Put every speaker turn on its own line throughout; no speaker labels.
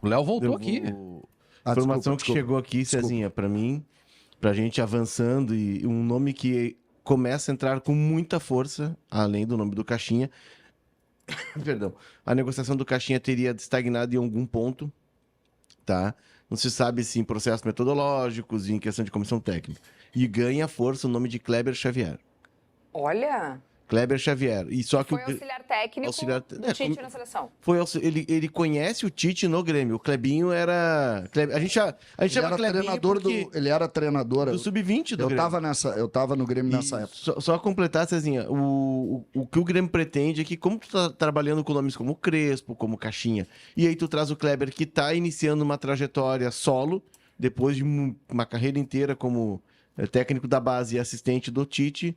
O Léo voltou aqui.
A informação que
desculpa.
chegou aqui, Cezinha, pra mim, pra gente avançando, e um nome que começa a entrar com muita força, além do nome do Caixinha. Perdão. A negociação do Caixinha teria estagnado em algum ponto, tá? Não se sabe se em processos metodológicos e em questão de comissão técnica. E ganha força o nome de Kleber Xavier.
Olha,
Kleber Xavier. E só que
foi auxiliar técnico do Tite na seleção.
Ele conhece o Tite no Grêmio. O Klebinho era... A gente chama Klebinho
Ele era treinador
do Sub-20 do Grêmio.
Eu tava no Grêmio nessa época.
Só completar, Cezinha, o que o Grêmio pretende é que, como tu tá trabalhando com nomes como Crespo, como Caixinha, e aí tu traz o Kleber, que tá iniciando uma trajetória solo, depois de uma carreira inteira como técnico da base e assistente do Tite,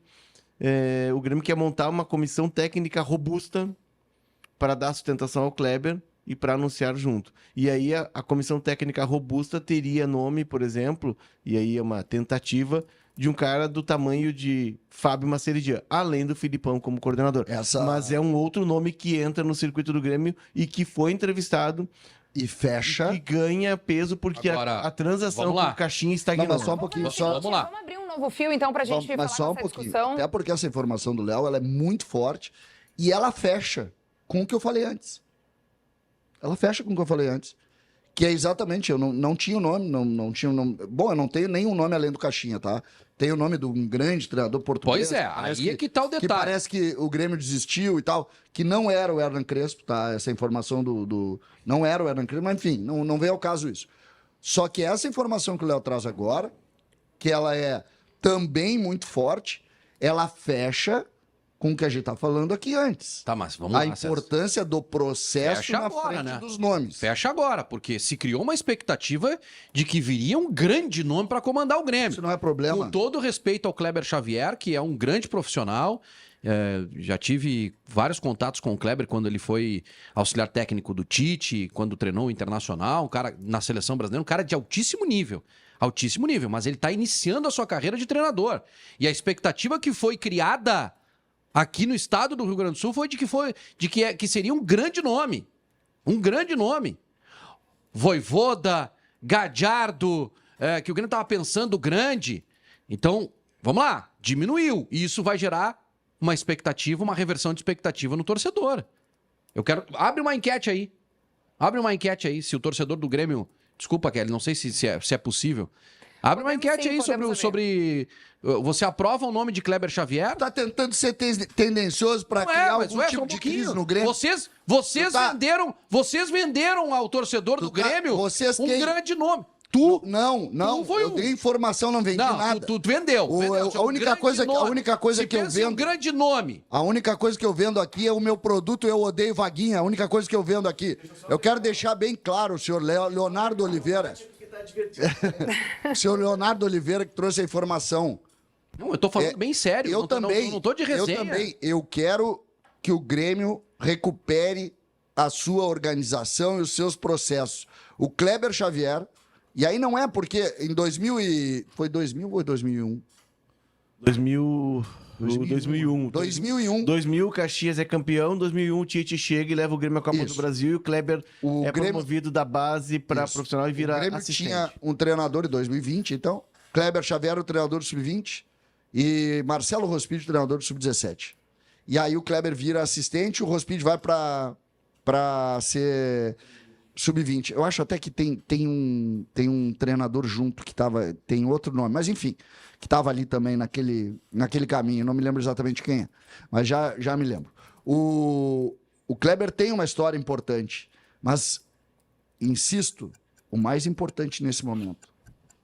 o Grêmio quer montar uma comissão técnica robusta para dar sustentação ao Kleber e para anunciar junto. E aí a comissão técnica robusta teria nome, por exemplo, e aí é uma tentativa de um cara do tamanho de Fábio Maceridian, além do Filipão como coordenador. Mas é um outro nome que entra no circuito do Grêmio e que foi entrevistado
e fecha.
E ganha peso porque
agora,
a transação com o Caixinha estagnou.
Mas só um pouquinho.
Vamos lá.
Vamos abrir um novo fio, então, pra gente falar
só um
dessa
pouquinho.
discussão.
Até porque essa informação do Léo, ela é muito forte e ela fecha com o que eu falei antes. Ela fecha com o que eu falei antes. Que é exatamente, eu não tinha o nome, não tinha o nome. Bom, eu não tenho nenhum nome além do Caixinha, tá? Tem o nome de um grande treinador português.
Pois é, aí é que tá o detalhe.
Que parece que o Grêmio desistiu e tal, que não era o Hernan Crespo, tá? Essa informação não era o Hernan Crespo, mas enfim, não veio ao caso isso. Só que essa informação que o Léo traz agora, que ela é também muito forte, ela fecha com o que a gente tá falando aqui antes.
Tá, mas vamos lá,
a importância do processo
fecha
na
agora,
frente
né?
dos nomes.
Fecha agora, porque se criou uma expectativa de que viria um grande nome para comandar o Grêmio.
Isso não é problema.
Com todo respeito ao Kleber Xavier, que é um grande profissional, já tive vários contatos com o Kleber quando ele foi auxiliar técnico do Tite, quando treinou o Internacional, um cara na seleção brasileira, um cara de altíssimo nível. Altíssimo nível, mas ele está iniciando a sua carreira de treinador. E a expectativa que foi criada aqui no estado do Rio Grande do Sul foi que seria um grande nome. Um grande nome. Voivoda, Gadiardo, que o Grêmio estava pensando grande. Então, vamos lá, diminuiu. E isso vai gerar uma expectativa, uma reversão de expectativa no torcedor. Abre uma enquete aí. Abre uma enquete aí, se o torcedor do Grêmio... Desculpa, Kelly, não sei se é possível. Abre uma enquete aí sobre... Você aprova o nome de Kleber Xavier?
Tá tentando ser tendencioso para criar algum tipo de crise no Grêmio?
Vocês venderam ao torcedor do Grêmio grande nome.
Eu dei informação, não vendi nada.
Tu vendeu.
A única coisa que eu vendo...
um grande nome.
A única coisa que eu vendo aqui é o meu produto, eu odeio vaguinha. A única coisa que eu vendo aqui. Eu quero deixar bem claro, o senhor Leonardo Oliveira. O senhor Leonardo Oliveira que trouxe a informação.
Não, eu tô falando bem sério.
Eu também.
Não tô de resenha.
Eu também. Eu quero que o Grêmio recupere a sua organização e os seus processos. O Kleber Xavier... E aí não é porque em 2000 e... Foi 2000 ou 2001?
2001. 2000, Caxias é campeão. 2001, o Tite chega e leva o Grêmio à Copa do Brasil. E o Kleber promovido da base para profissional e vira assistente. O Grêmio
tinha um treinador em 2020, então. Kleber Xavier, o treinador do Sub-20. E Marcelo Rospídio, treinador do Sub-17. E aí o Kleber vira assistente, o Rospídio vai para ser... Sub-20. Eu acho até que tem um treinador junto que tava... Tem outro nome, mas enfim, que estava ali também naquele caminho. Não me lembro exatamente quem é, mas já me lembro. O Kleber tem uma história importante, mas, insisto, o mais importante nesse momento,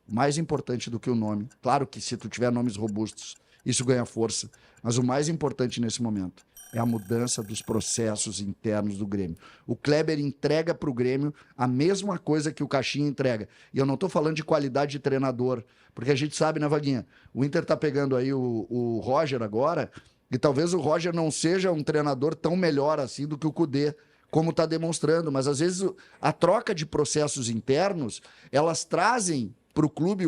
mais importante do que o nome, claro que se tu tiver nomes robustos, isso ganha força, mas o mais importante nesse momento é a mudança dos processos internos do Grêmio. O Kleber entrega para o Grêmio a mesma coisa que o Caixinha entrega. E eu não estou falando de qualidade de treinador, porque a gente sabe, né, Vaguinha? O Inter está pegando aí o Roger agora, e talvez o Roger não seja um treinador tão melhor assim do que o Kudê, como está demonstrando. Mas, às vezes, a troca de processos internos, elas trazem para o clube,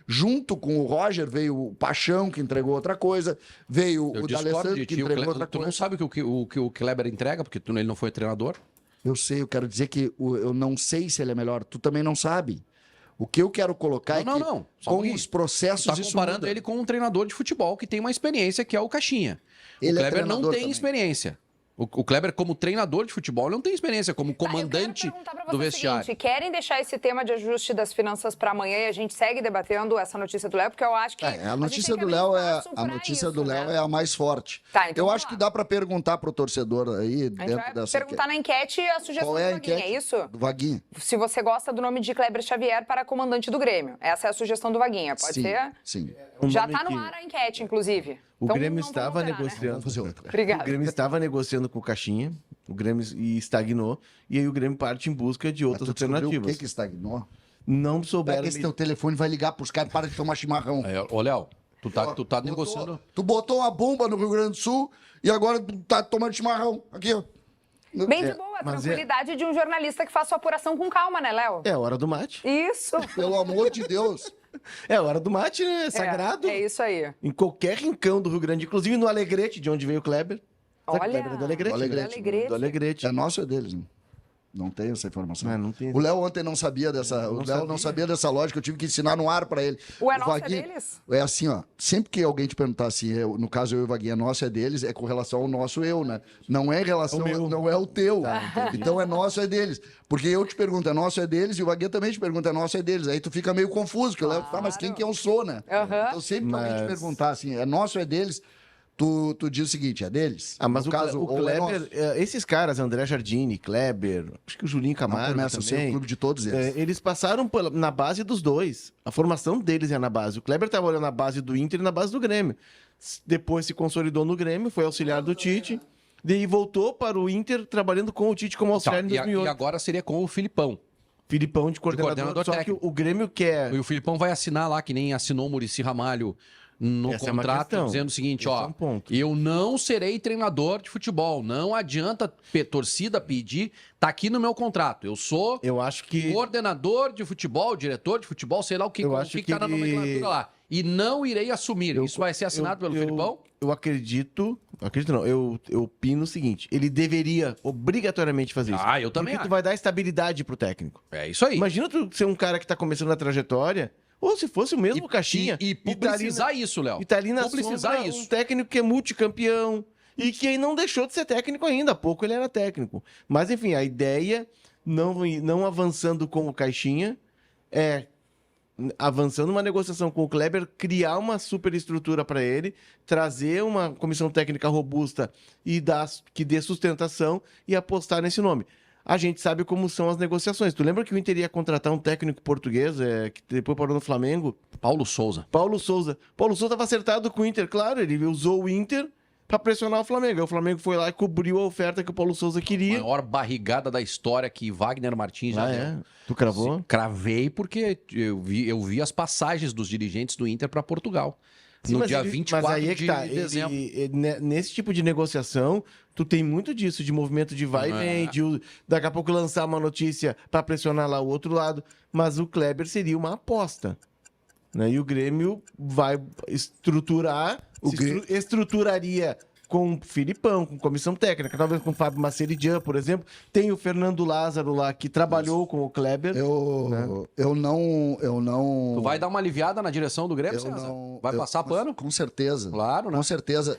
junto com o Roger, veio o Paixão, que entregou outra coisa, veio o D'Alessandro, que entregou outra coisa.
Tu não sabe o que o Kleber entrega, porque ele não foi treinador.
Eu sei, eu quero dizer que eu não sei se ele é melhor. Tu também não sabe. O que eu quero colocar
Não,
é que
não. Só um
com
pouquinho.
os processos
Tá
isso
comparando
muda.
ele com um treinador de futebol que tem uma experiência, que é o Caixinha.
Ele
O
é
Kleber não
treinador
tem
também.
experiência. O Kleber, como treinador de futebol, não tem experiência como comandante
Eu quero perguntar pra
do
você
vestiário.
o seguinte, querem deixar esse tema de ajuste das finanças para amanhã e a gente segue debatendo essa notícia do Léo, porque eu acho que
A
gente
notícia
tem
do
que abrir
Léo
espaço
a
pra
notícia
isso,
do Léo
né?
é a mais forte.
Tá, então
eu
vamos
acho
lá.
que dá para perguntar pro torcedor aí
A gente
dentro
vai
dessa
perguntar na enquete a sugestão
Qual
do
é a
Vaguinha,
enquete?
é isso?
do Vaguinho.
Se você gosta do nome de Kleber Xavier para comandante do Grêmio. Essa é a sugestão do Vaguinha, pode
Sim,
ser?
sim.
Já
nome
tá no
que
ar a enquete, inclusive.
O
Então,
Grêmio
não vamos
estava
alterar, né?
negociando.
Vamos fazer outra.
Obrigada.
O Grêmio estava negociando com o Caixinha, o Grêmio e estagnou, e aí o Grêmio parte em busca de
Mas
outras
tu descobriu
alternativas.
O que estagnou?
Não souberam.
Pega esse teu telefone e vai ligar pros caras, para de tomar chimarrão.
Ô, Léo, tu tá
Botou-
negociando...
Tu botou uma bomba no Rio Grande do Sul e agora tu tá tomando chimarrão. Aqui, ó.
Bem de boa, a
mas
tranquilidade de um jornalista que faz sua apuração com calma, né, Léo?
É hora do mate.
Isso.
Pelo amor de Deus.
É hora do mate, né? É sagrado.
É isso aí.
Em qualquer rincão do Rio Grande, inclusive no Alegrete, de onde veio o Kleber. Sabe que o
Olha,
Kleber é do Alegrete.
do
né?
Alegrete.
Do Alegrete.
É nosso ou é deles, né? Não tem essa informação.
Não tem.
O Léo ontem não sabia dessa. O Léo não sabia dessa lógica, eu tive que ensinar no ar pra ele.
O é nosso é
Vaguinho-
deles?
É assim, ó. Sempre que alguém te perguntar se no caso eu e o Vaguinho é nosso é deles, é com relação ao nosso eu, né? Não é em relação, não é o teu. Então é nosso é deles. Porque eu te pergunto, é nosso é deles, e o Vaguinho também te pergunta, é nosso é deles. Aí tu fica meio confuso, que o Léo, tá, mas quem que eu sou, né?
Aham.
Então sempre que alguém te
Mas-
perguntar assim, é nosso é deles, tu diz o seguinte, é deles.
Ah, mas
No
o,
caso,
o
ou é
Kleber,
nosso.
esses caras, André Jardine, Kleber, acho que o Julinho
Não
Camargo
começa a ser o
também,
clube de todos eles.
eles passaram na base dos dois. A formação deles é na base. O Kleber trabalhou na base do Inter e na base do Grêmio. Depois se consolidou no Grêmio, foi auxiliar do Tite, daí voltou para o Inter trabalhando com o Tite como
Tá,
auxiliar em
e
2008.
agora seria com o Filipão.
Filipão de coordenador, só
técnico.
que o Grêmio quer...
E o Filipão vai assinar lá, que nem assinou o Muricy Ramalho no
Essa é uma
contrato,
questão.
dizendo o seguinte,
Esse é
ó,
um ponto.
eu não serei treinador de futebol, não adianta torcida pedir, tá aqui no meu contrato, eu sou
Eu acho que...
coordenador de futebol, diretor de futebol, sei lá o que,
Eu
o
acho
que
que
tá na
ele-
nomenclatura lá, e não irei assumir, isso vai ser assinado pelo Filipão?
Eu acredito não, eu opino o seguinte, ele deveria obrigatoriamente fazer isso.
Ah, eu também
Porque tu
acho.
vai dar estabilidade pro técnico.
É isso aí.
Imagina tu ser um cara que tá começando na trajetória, ou se fosse o mesmo Caixinha.
E publicizar isso, Léo.
E tá ali na
publicizar
sombra
isso.
um técnico que é multicampeão e que aí não deixou de ser técnico ainda. Há pouco ele era técnico. Mas, enfim, a ideia, não avançando com o Caixinha, é avançando uma negociação com o Kleber, criar uma superestrutura para ele, trazer uma comissão técnica robusta e que dê sustentação e apostar nesse nome. A gente sabe como são as negociações. Tu lembra que o Inter ia contratar um técnico português, que depois parou no Flamengo?
Paulo Souza.
Paulo Souza. Paulo Souza estava acertado com o Inter, claro, ele usou o Inter para pressionar o Flamengo. Aí o Flamengo foi lá e cobriu a oferta que o Paulo Souza queria.
Maior barrigada da história que Wagner Martins já deu.
Tu cravou?
Se cravei porque eu vi as passagens dos dirigentes do Inter para Portugal.
Sim,
No
mas
dia
ele-
24
mas aí é que
de
tá.
dezembro.
Nesse tipo de negociação, tu tem muito disso, de movimento de vai e vem, daqui a pouco lançar uma notícia para pressionar lá o outro lado. Mas o Kleber seria uma aposta. Né? E o Grêmio vai estruturar, estruturaria com o Filipão, com comissão técnica, talvez com o Fábio Maceridian, por exemplo. Tem o Fernando Lázaro lá, que trabalhou com o Kleber.
Eu não.
Tu vai dar uma aliviada na direção do Grêmio,
eu
César?
não-
Vai
eu-
passar pano?
Com certeza.
Claro, né?
Com certeza.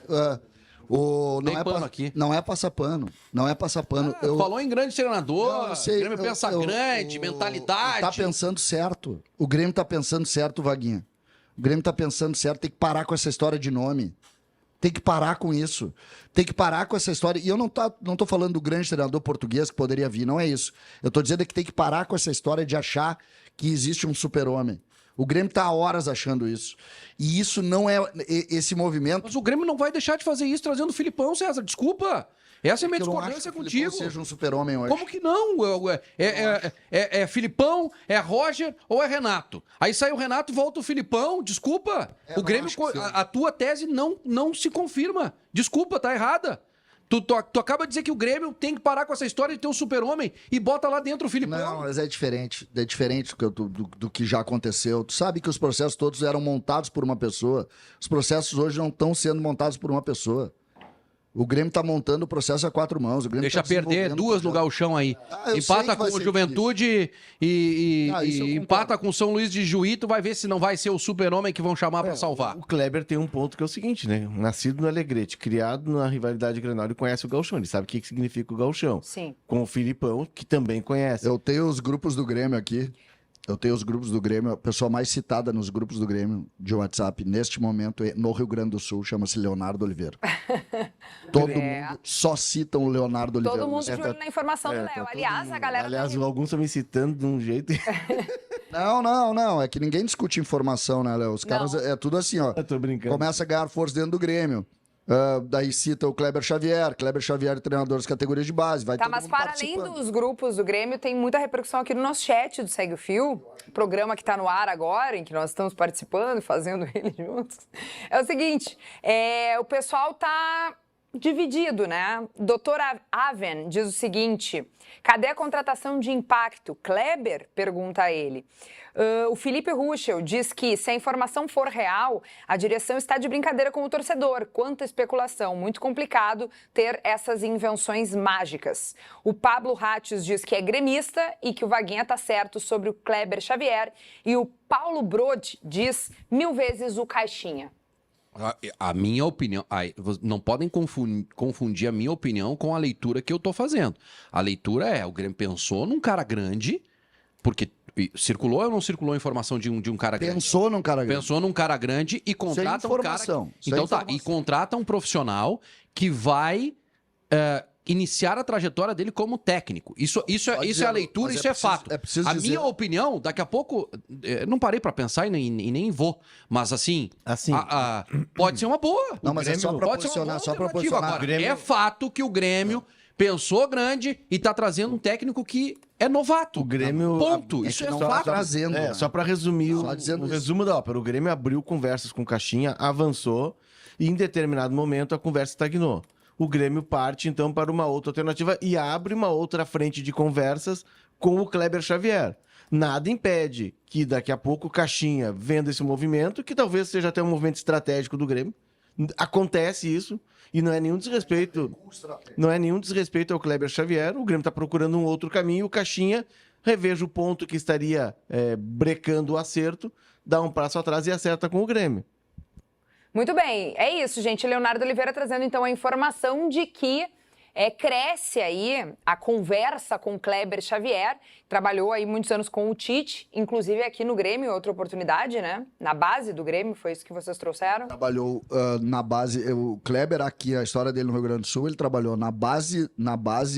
Tem pano aqui.
Não é passar pano. Não é passar pano.
Falou em grande treinador,
Não, eu sei,
o Grêmio pensa grande, mentalidade.
Tá pensando certo. O Grêmio tá pensando certo, Vaguinha. O Grêmio tá pensando certo. Tem que parar com essa história de nome. Tem que parar com isso. Tem que parar com essa história. E eu não tô falando do grande treinador português que poderia vir, não é isso. Eu tô dizendo que tem que parar com essa história de achar que existe um super-homem. O Grêmio tá há horas achando isso. E isso não é esse movimento.
Mas o Grêmio não vai deixar de fazer isso trazendo o Filipão, César. Desculpa. Essa é a minha
Eu não acho
discordância
que o Filipão
contigo.
seja um super-homem hoje.
Como que não? É Filipão, é Roger ou é Renato? Aí sai o Renato e volta o Filipão. Desculpa. O
não
Grêmio,
acho que seja.
a tua tese não se confirma. Desculpa, tá errada. Tu acaba de dizer que o Grêmio tem que parar com essa história de ter um super-homem e bota lá dentro o Filipão.
Não, mas é diferente. É diferente do que já aconteceu. Tu sabe que os processos todos eram montados por uma pessoa. Os processos hoje não estão sendo montados por uma pessoa. O Grêmio tá montando o processo a 4 mãos. O Grêmio
Deixa
tá
perder
desenvolvendo o
duas no
projeto.
gauchão aí.
Eu sei
Empata
que vai
com o
ser
Juventude e
isso eu concordo.
empata com o São Luís de Juí. Tu vai ver se não vai ser o super-homem que vão chamar pra salvar.
O Kleber tem um ponto que é o seguinte, né? Nascido no Alegrete, criado na rivalidade Grenal, ele conhece o gauchão. Ele sabe o que significa o gauchão.
Sim.
Com o Filipão, que também conhece.
Eu tenho os grupos do Grêmio aqui. Eu tenho os grupos do Grêmio. A pessoa mais citada nos grupos do Grêmio de WhatsApp neste momento no Rio Grande do Sul chama-se Leonardo Oliveira. Todo mundo só cita o Leonardo Oliveira.
Todo mundo de olho na informação do Léo.
todo
Aliás,
mundo.
a galera...
Aliás,
tá...
alguns estão me citando de um jeito.
Não. É que ninguém discute informação, né, Léo? Os caras é tudo assim, ó.
Eu tô brincando.
Começa a ganhar força dentro do Grêmio. Daí cita o Kleber Xavier treinador das categorias de base. Vai
Tá,
todo
mas
mundo
para além
participando.
dos grupos do Grêmio, tem muita repercussão aqui no nosso chat do Segue o Fio, programa que tá no ar agora, em que nós estamos participando e fazendo ele juntos. É o seguinte, o pessoal tá dividido, né? Doutor Aven diz o seguinte: cadê a contratação de impacto? Kleber? Pergunta ele. O Felipe Ruschel diz que, se a informação for real, a direção está de brincadeira com o torcedor. Quanta especulação, muito complicado ter essas invenções mágicas. O Pablo Ratches diz que é gremista e que o Vaguinha está certo sobre o Kleber Xavier. E o Paulo Brode diz 1000 vezes o Caixinha.
A minha opinião... não podem confundir a minha opinião com a leitura que eu tô fazendo. A leitura o Grêmio pensou num cara grande, porque circulou ou não circulou a informação de um cara grande?
Pensou num cara grande.
Pensou num cara grande e contrata um cara...
informação.
Então tá, e contrata um profissional que vai iniciar a trajetória dele como técnico. Isso é a leitura, isso é fato. A minha opinião, daqui a pouco, não parei pra pensar e nem vou, mas assim, pode ser uma boa.
Não, mas é só proporcionar,
Agora,
Grêmio...
é fato que o Grêmio pensou grande e tá trazendo um técnico que é novato.
O Grêmio...
Ponto. Isso é
não
fato.
tá trazendo. Né?
Só pra resumir
Só dizendo
o
isso.
resumo da ópera. O Grêmio abriu conversas com o Caixinha, avançou e em determinado momento a conversa estagnou. O Grêmio parte, então, para uma outra alternativa e abre uma outra frente de conversas com o Kleber Xavier. Nada impede que daqui a pouco o Caixinha venda esse movimento, que talvez seja até um movimento estratégico do Grêmio. Acontece isso e não é nenhum desrespeito. Não é nenhum desrespeito ao Kleber Xavier. O Grêmio está procurando um outro caminho. O Caixinha reveja o ponto que estaria brecando o acerto, dá um passo atrás e acerta com o Grêmio.
Muito bem, é isso, gente. Leonardo Oliveira trazendo então a informação de que cresce aí a conversa com Kleber Xavier, trabalhou aí muitos anos com o Tite, inclusive aqui no Grêmio, outra oportunidade, né? Na base do Grêmio, foi isso que vocês trouxeram?
Trabalhou na base, o Kleber aqui, a história dele no Rio Grande do Sul, ele trabalhou na base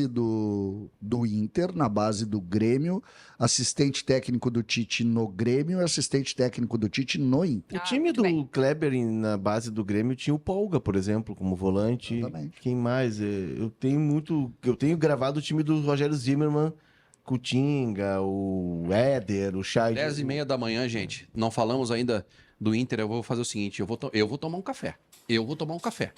do Inter, na base do Grêmio, assistente técnico do Tite no Grêmio e assistente técnico do Tite no Inter.
O time
muito
do
bem.
Kleber na base do Grêmio tinha o Polga, por exemplo, como volante.
Exatamente.
Quem mais? Eu tenho gravado o time do Rogério Zimmermann, Coutinga, o Éder, o Chay.
10h30 da manhã, gente. Não falamos ainda do Inter. Eu vou fazer o seguinte: eu vou tomar um café. Eu vou tomar um café.